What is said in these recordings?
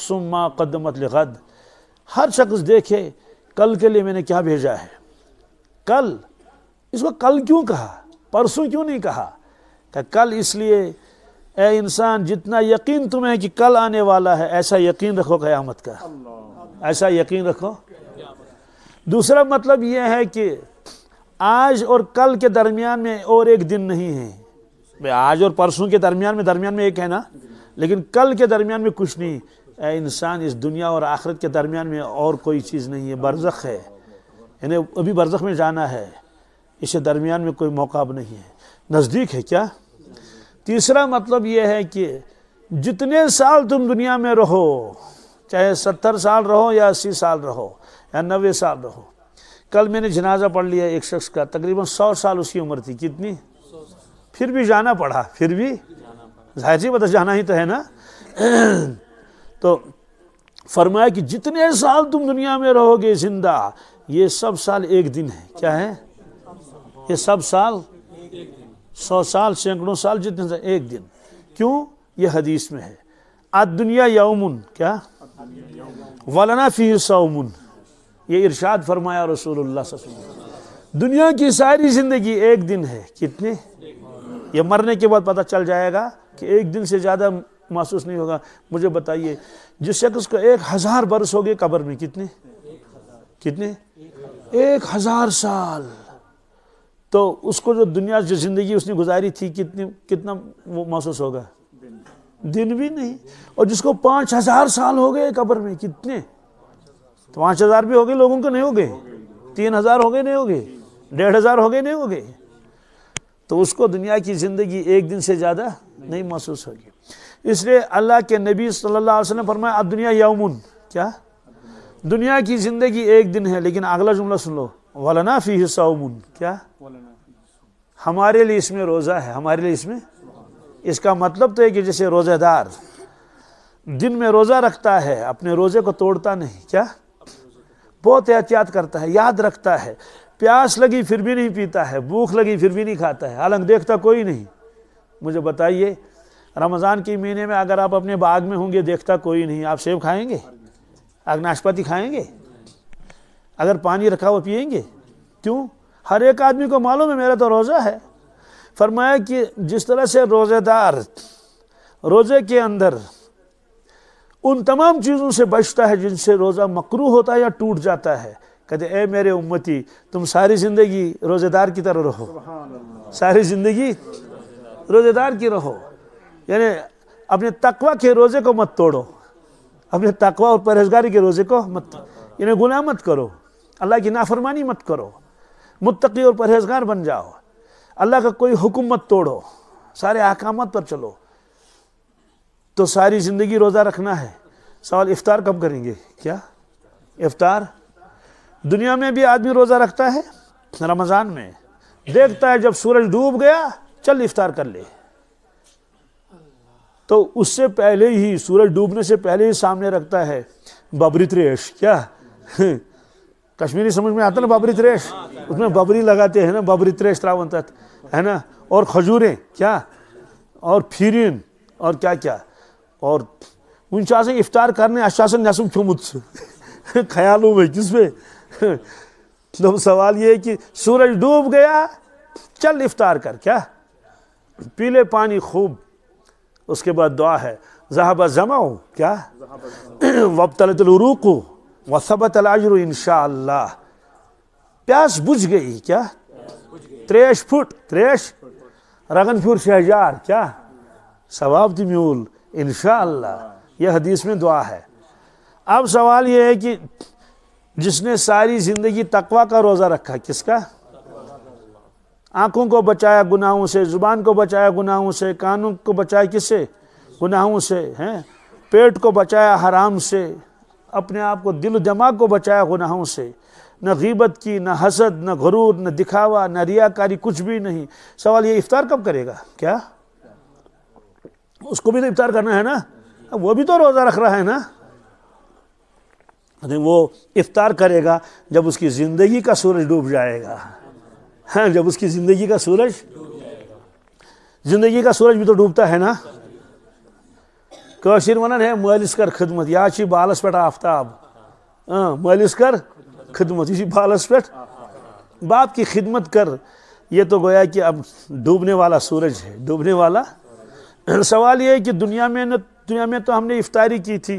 نفس ما قدمت لغد، ہر شخص دیکھے کل کے لیے میں نے کیا بھیجا ہے۔ کل، اس کو کل کیوں کہا، پرسوں کیوں نہیں کہا؟ کہ کل اس لیے اے انسان جتنا یقین تمہیں کہ کل آنے والا ہے ایسا یقین رکھو قیامت کا، ایسا یقین رکھو۔ دوسرا مطلب یہ ہے کہ آج اور کل کے درمیان میں اور ایک دن نہیں ہے، آج اور پرسوں کے درمیان میں ایک ہے نا، لیکن کل کے درمیان میں کچھ نہیں۔ اے انسان اس دنیا اور آخرت کے درمیان میں اور کوئی چیز نہیں ہے، برزخ ہے، یعنی ابھی برزخ میں جانا ہے، اس کے درمیان میں کوئی موقع اب نہیں ہے، نزدیک ہے کیا؟ تیسرا مطلب یہ ہے کہ جتنے سال تم دنیا میں رہو، چاہے 70 سال رہو یا 80 سال رہو یا 90 سال رہو۔ کل میں نے جنازہ پڑھ لیا ایک شخص کا، تقریباً 100 سال اس کی عمر تھی، کتنی؟ پھر بھی جانا پڑا، پھر بھی ظاہر سی بات جانا ہی تو ہے نا۔ تو فرمایا کہ جتنے سال تم دنیا میں رہو گے زندہ، یہ سب سال ایک دن ہے۔ کیا ہے یہ سب سال؟ 100 سال، سینکڑوں سال، جتنے سال ایک دن۔ کیوں؟ یہ حدیث میں ہے الدنیا یومن، کیا؟ ولنا فیہ صوم، یہ ارشاد فرمایا رسول اللہ صلی اللہ علیہ وسلم، دنیا کی ساری زندگی ایک دن ہے۔ کتنے؟ یہ مرنے کے بعد پتہ چل جائے گا کہ ایک دن سے زیادہ محسوس نہیں ہوگا۔ مجھے بتائیے جس شخص کو 1000 برس ہو گئے قبر میں، کتنے 1000 سال، تو اس کو جو دنیا جو زندگی اس نے گزاری تھی کتنا وہ محسوس ہوگا؟ دن بھی نہیں۔ اور جس کو 5000 سال ہو گئے قبر میں، کتنے؟ تو 5000 بھی ہو گئے لوگوں کو، نہیں ہو گئے؟ 3000 ہو گئے، نہیں ہو گئے؟ 1500 ہو گئے، نہیں ہو گئے؟ تو اس کو دنیا کی زندگی ایک دن سے زیادہ نہیں محسوس ہوگی۔ اس لیے اللہ کے نبی صلی اللہ علیہ وسلم فرمایا الدنیا یومن، کیا؟ دنیا کی زندگی ایک دن ہے، لیکن اگلا جملہ سن لو، وَلَنَا فِيهِ صَوْمٌ، کیا؟ ہمارے لیے اس میں روزہ ہے، ہمارے لیے اس میں۔ اس کا مطلب تو ہے کہ جیسے روزہ دار دن میں روزہ رکھتا ہے، اپنے روزے کو توڑتا نہیں، کیا؟ بہت احتیاط کرتا ہے، یاد رکھتا ہے، پیاس لگی پھر بھی نہیں پیتا ہے، بھوک لگی پھر بھی نہیں کھاتا ہے، حالانکہ دیکھتا کوئی نہیں۔ مجھے بتائیے رمضان کے مہینے میں اگر آپ اپنے باغ میں ہوں گے، دیکھتا کوئی نہیں، آپ سیب کھائیں گے؟ آپ ناشپاتی کھائیں گے؟ اگر پانی رکھا ہوا پیئیں گے؟ کیوں؟ ہر ایک آدمی کو معلوم ہے میرا تو روزہ ہے۔ فرمایا کہ جس طرح سے روزہ دار روزے کے اندر ان تمام چیزوں سے بچتا ہے جن سے روزہ مکروہ ہوتا ہے یا ٹوٹ جاتا ہے، کہتے اے میرے امتی تم ساری زندگی روزے دار کی طرح رہو، ساری زندگی روزے دار کی رہو، یعنی اپنے تقوی کے روزے کو مت توڑو، اپنے تقوی اور پرہیزگاری کے روزے کو مت، یعنی گناہ مت کرو، اللہ کی نافرمانی مت کرو، متقی اور پرہیزگار بن جاؤ، اللہ کا کوئی حکم مت توڑو، سارے احکامات پر چلو۔ تو ساری زندگی روزہ رکھنا ہے۔ سوال افطار کب کریں گے؟ کیا افطار؟ دنیا میں بھی آدمی روزہ رکھتا ہے، رمضان میں دیکھتا ہے جب سورج ڈوب گیا چل افطار کر لے، تو اس سے پہلے ہی سورج ڈوبنے سے پہلے ہی سامنے رکھتا ہے ببری تریش، کیا کشمیری سمجھ میں آتا نا ببری تریش، اس میں ببری لگاتے ہیں نا، ببری تریش تراونتت ہے نا، اور کھجوریں، کیا، اور پھیرین، اور کیا کیا، اور ان چاہتے افطار کرنے اشاسن نسم کھومت خیالوں میں کس پہ؟ تو سوال یہ ہے کہ سورج ڈوب گیا چل افطار کر، کیا پی لے پانی خوب، اس کے بعد دعا ہے ذهب الظمأ، کیا وابتلت العروق وثبت الاجر انشاءاللہ، پیاس بجھ گئی، کیا تریش پھٹ، تریش رگن پھر شہجار، کیا ثواب دی میول انشاءاللہ، یہ حدیث میں دعا ہے۔ اب سوال یہ ہے کہ جس نے ساری زندگی تقوی کا روزہ رکھا، کس کا؟ آنکھوں کو بچایا گناہوں سے، زبان کو بچایا گناہوں سے، کانوں کو بچایا کس سے؟ گناہوں سے، ہیں پیٹ کو بچایا حرام سے، اپنے آپ کو دل و دماغ کو بچایا گناہوں سے، نہ غیبت کی، نہ حسد، نہ غرور، نہ دکھاوا، نہ ریاکاری، کچھ بھی نہیں۔ سوال یہ افطار کب کرے گا؟ کیا اس کو بھی تو افطار کرنا ہے نا، وہ بھی تو روزہ رکھ رہا ہے نا، وہ افطار کرے گا جب اس کی زندگی کا سورج ڈوب جائے گا، ہاں جب اس کی زندگی کا سورج بھی تو ڈوبتا ہے نا، کاشر ونان ہے مالس کر خدمت یا چھ بالس پہ آفتاب مالس کر خدمت یہ بالس پہ باپ کی خدمت کر. یہ تو گویا کہ اب ڈوبنے والا سورج ہے, ڈوبنے والا. سوال یہ ہے کہ دنیا میں تو ہم نے افطاری کی تھی,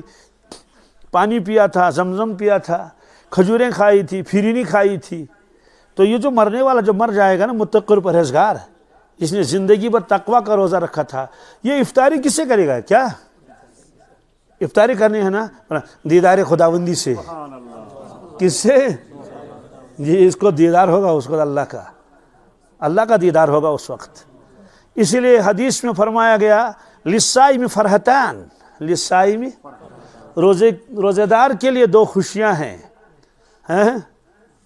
پانی پیا تھا, زمزم پیا تھا, کھجوریں کھائی تھی, پھرینی کھائی تھی. تو یہ جو مرنے والا جو مر جائے گا نا متقی اور پرہیزگار, اس نے زندگی بھر تقوی کا روزہ رکھا تھا, یہ افطاری کس سے کرے گا؟ کیا افطاری کرنی ہے نا دیدار خداوندی سے. کس سے؟ جی اس کو دیدار ہوگا, اس کو اللہ کا دیدار ہوگا اس وقت. اسی لیے حدیث میں فرمایا گیا للصائم فرحتان, للصائم روزے دار کے لیے دو خوشیاں ہیں,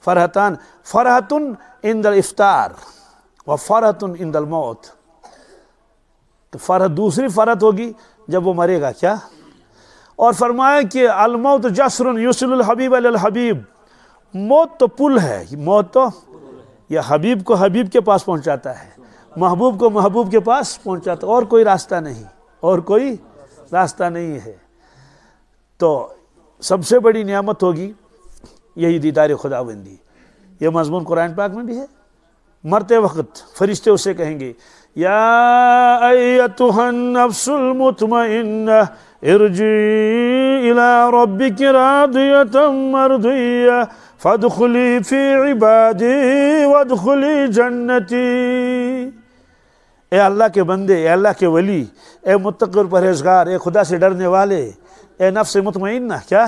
فرحتان, فرحتن عند الافطار و فرحتن عند الموت. تو فرحت دوسری فرحت ہوگی جب وہ مرے گا. کیا؟ اور فرمایا کہ الموت جسر یوصل الحبیب الی الحبیب, موت تو پل ہے, موت تو یہ حبیب کو حبیب کے پاس پہنچاتا ہے, محبوب کو محبوب کے پاس پہنچاتا ہے, اور کوئی راستہ نہیں, اور کوئی راستہ نہیں ہے. تو سب سے بڑی نعمت ہوگی یہی دیدار خداوندی. یہ مضمون قرآن پاک میں بھی ہے. مرتے وقت فرشتے اسے کہیں گے یا ایتھا النفس المطمئنہ ارجعی الی ربک راضیۃ مرضیہ فادخلی فی عبادی وادخلی جنتی. اے اللہ کے بندے, اے اللہ کے ولی, اے متقی اور پرہیزگار, اے خدا سے ڈرنے والے, اے نفس مطمئنہ. کیا؟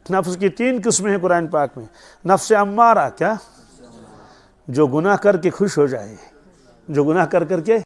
نفس کی 3 قسمیں ہیں قرآن پاک میں. نفس امارہ, کیا؟ جو گناہ کر کے خوش ہو جائے, جو گناہ کر کے